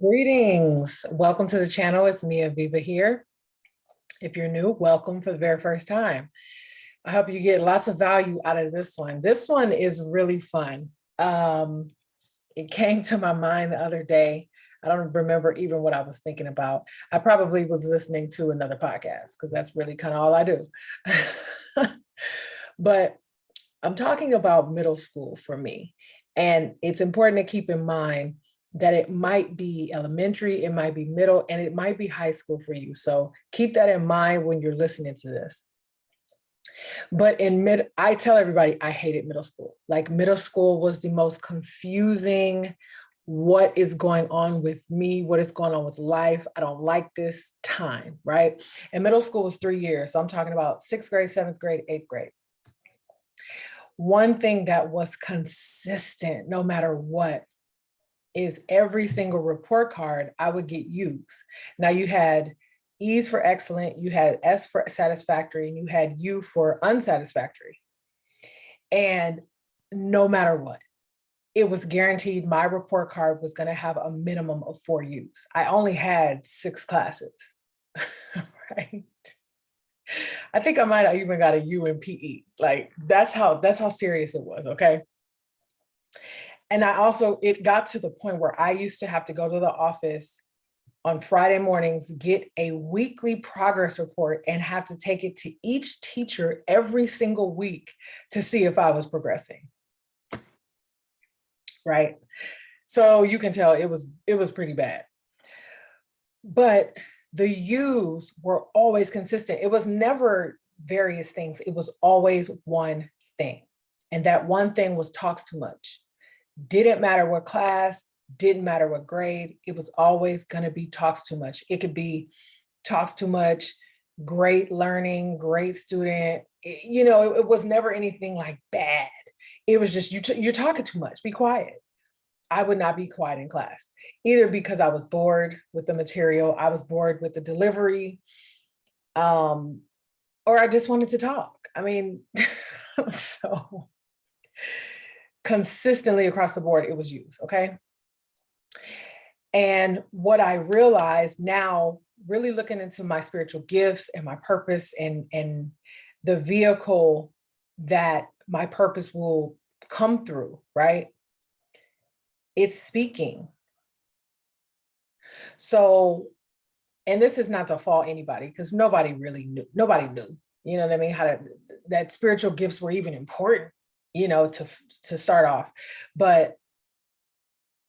Greetings. Welcome to the channel. It's me, Aviva here. If you're new, welcome for the very first time. I hope you get lots of value out of this one. This one is really fun. It came to my mind the other day. I don't remember even what I was thinking about. I probably was listening to another podcast because that's really kind of all I do. But I'm talking about middle school for me. And it's important to keep in mind that it might be elementary, it might be middle, and it might be high school for you. So keep that in mind when you're listening to this. But I tell everybody I hated middle school. Like middle school was the most confusing. What is going on with me? What is going on with life? I don't like this time, right? And middle school was 3 years. So I'm talking about 6th grade, 7th grade, 8th grade. One thing that was consistent, no matter what, is every single report card I would get U's. Now you had E's for excellent, you had S for satisfactory, and you had U for unsatisfactory. And no matter what, it was guaranteed my report card was going to have a minimum of 4 U's. I only had 6 classes, right? I think I might have even got a U in PE. Like that's how serious it was, okay? And it got to the point where I used to have to go to the office on Friday mornings, get a weekly progress report and have to take it to each teacher every single week to see if I was progressing. Right? So you can tell it was pretty bad. But the U's were always consistent. It was never various things. It was always one thing. And that one thing was talks too much. Didn't matter what class, didn't matter what grade, it was always going to be talks too much. It could be talks too much, great learning, great student. It was never anything like bad. It was just, you're talking too much, be quiet. I would not be quiet in class, either because I was bored with the material, I was bored with the delivery, or I just wanted to talk. I mean, so consistently across the board, it was used, okay? And what I realized now, really looking into my spiritual gifts and my purpose and the vehicle that my purpose will come through, right? It's speaking. So, and this is not to fault anybody because nobody knew, you know what I mean? That spiritual gifts were even important, to start off. But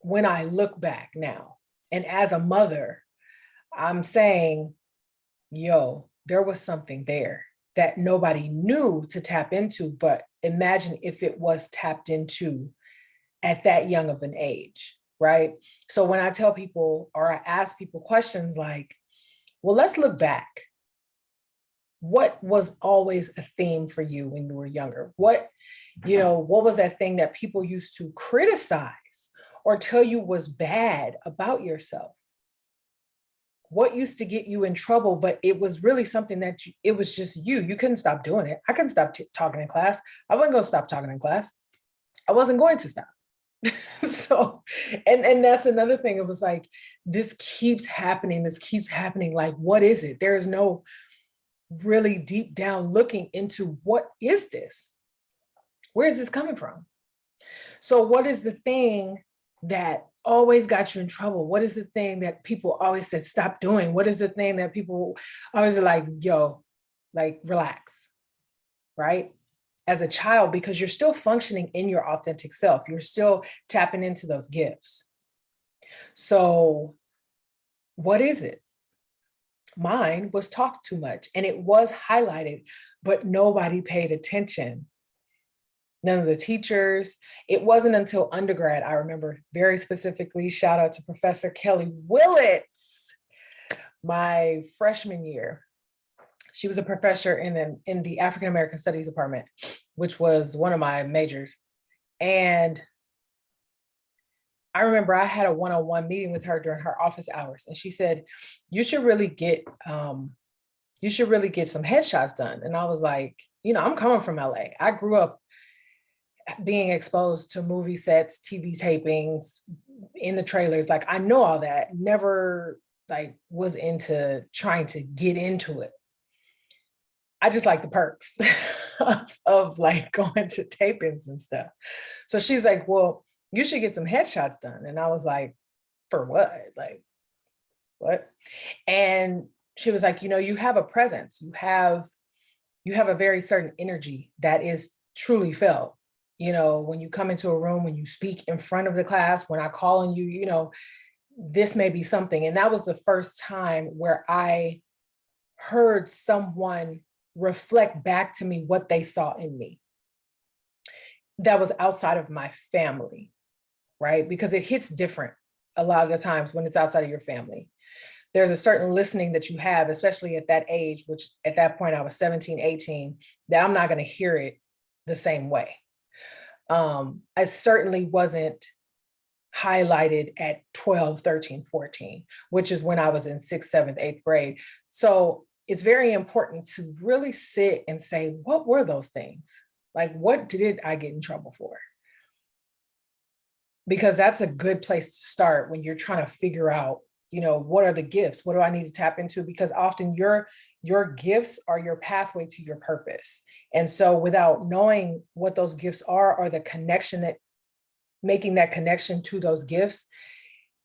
when I look back now, and as a mother, I'm saying, there was something there that nobody knew to tap into, but imagine if it was tapped into at that young of an age, right? So when I tell people, or I ask people questions like, well, let's look back. What was always a theme for you when you were younger? What was that thing that people used to criticize or tell you was bad about yourself? What used to get you in trouble, but it was really something that it was just you. You couldn't stop doing it. I couldn't stop talking in class. I wasn't going to stop talking in class. I wasn't going to stop. So, and that's another thing. It was like, this keeps happening. This keeps happening. Like, what is it? There is no really deep down looking into what is this? Where is this coming from? So what is the thing that always got you in trouble? What is the thing that people always said, stop doing? What is the thing that people always are like, relax, right? As a child, because you're still functioning in your authentic self. You're still tapping into those gifts. So what is it? Mine was talked too much and it was highlighted, but nobody paid attention. None of the teachers. It wasn't until undergrad, I remember very specifically, shout out to Professor Kelly Willits, my freshman year. She was a professor in the African American Studies department, which was one of my majors. And I remember I had a one-on-one meeting with her during her office hours. And she said, you should really get some headshots done. And I was like, I'm coming from LA. I grew up being exposed to movie sets, TV tapings, in the trailers. Like, I know all that, never like was into trying to get into it. I just like the perks of like going to tapings and stuff. So she's like, well, you should get some headshots done. And I was like, for what? Like, what? And she was like, you have a presence. You have a very certain energy that is truly felt. When you come into a room, when you speak in front of the class, when I call on you, this may be something. And that was the first time where I heard someone reflect back to me what they saw in me that was outside of my family, right? Because it hits different a lot of the times when it's outside of your family. There's a certain listening that you have, especially at that age, which at that point I was 17, 18, that I'm not going to hear it the same way. I certainly wasn't highlighted at 12, 13, 14, which is when I was in 6th, 7th, 8th grade. So it's very important to really sit and say, what were those things? Like, what did I get in trouble for? Because that's a good place to start when you're trying to figure out, what are the gifts? What do I need to tap into? Because often your gifts are your pathway to your purpose. And so without knowing what those gifts are, or the connection making that connection to those gifts,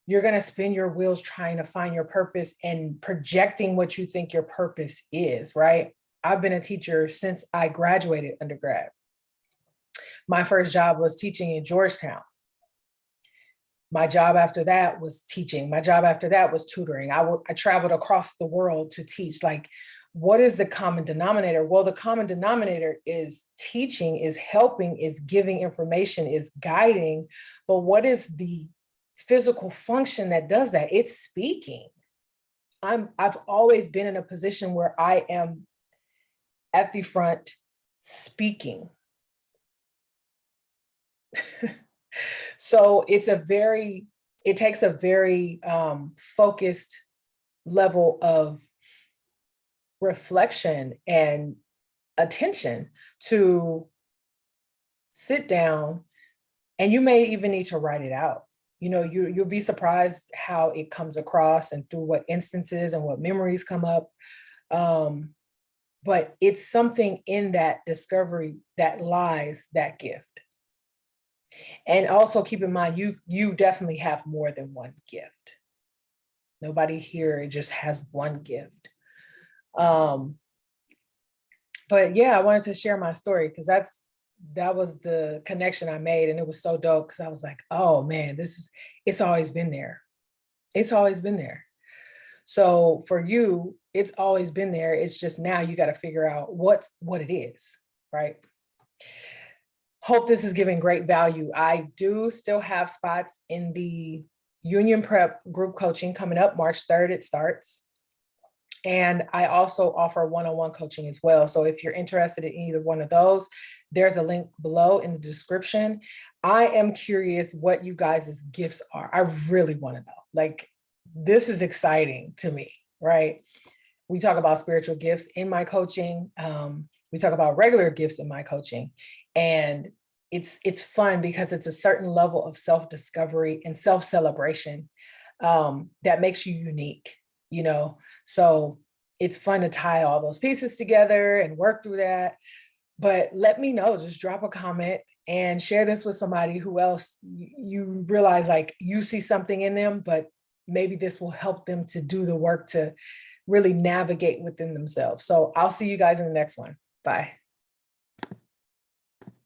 you're going to spin your wheels trying to find your purpose and projecting what you think your purpose is, right? I've been a teacher since I graduated undergrad. My first job was teaching in Georgetown. My job after that was teaching. My job after that was tutoring. I traveled across the world to teach. Like, what is the common denominator? Well, the common denominator is teaching, is helping, is giving information, is guiding. But what is the physical function that does that? It's speaking. I've always been in a position where I am at the front speaking. So it takes a very focused level of reflection and attention to sit down, and you may even need to write it out. You'll be surprised how it comes across and through what instances and what memories come up. But it's something in that discovery that lies that gift. And also keep in mind, you definitely have more than one gift. Nobody here just has one gift. But yeah, I wanted to share my story because that was the connection I made. And it was so dope because I was like, oh man, it's always been there. It's always been there. So for you, it's always been there. It's just now you got to figure out what it is, right? Hope this is giving great value. I do still have spots in the Union Prep group coaching coming up March 3rd, it starts. And I also offer one-on-one coaching as well. So if you're interested in either one of those, there's a link below in the description. I am curious what you guys' gifts are. I really want to know. Like, this is exciting to me, right? We talk about spiritual gifts in my coaching. We talk about regular gifts in my coaching. And it's fun because it's a certain level of self-discovery and self-celebration that makes you unique, So it's fun to tie all those pieces together and work through that. But let me know, just drop a comment and share this with somebody who else you realize like you see something in them, but maybe this will help them to do the work to really navigate within themselves. So I'll see you guys in the next one. Bye.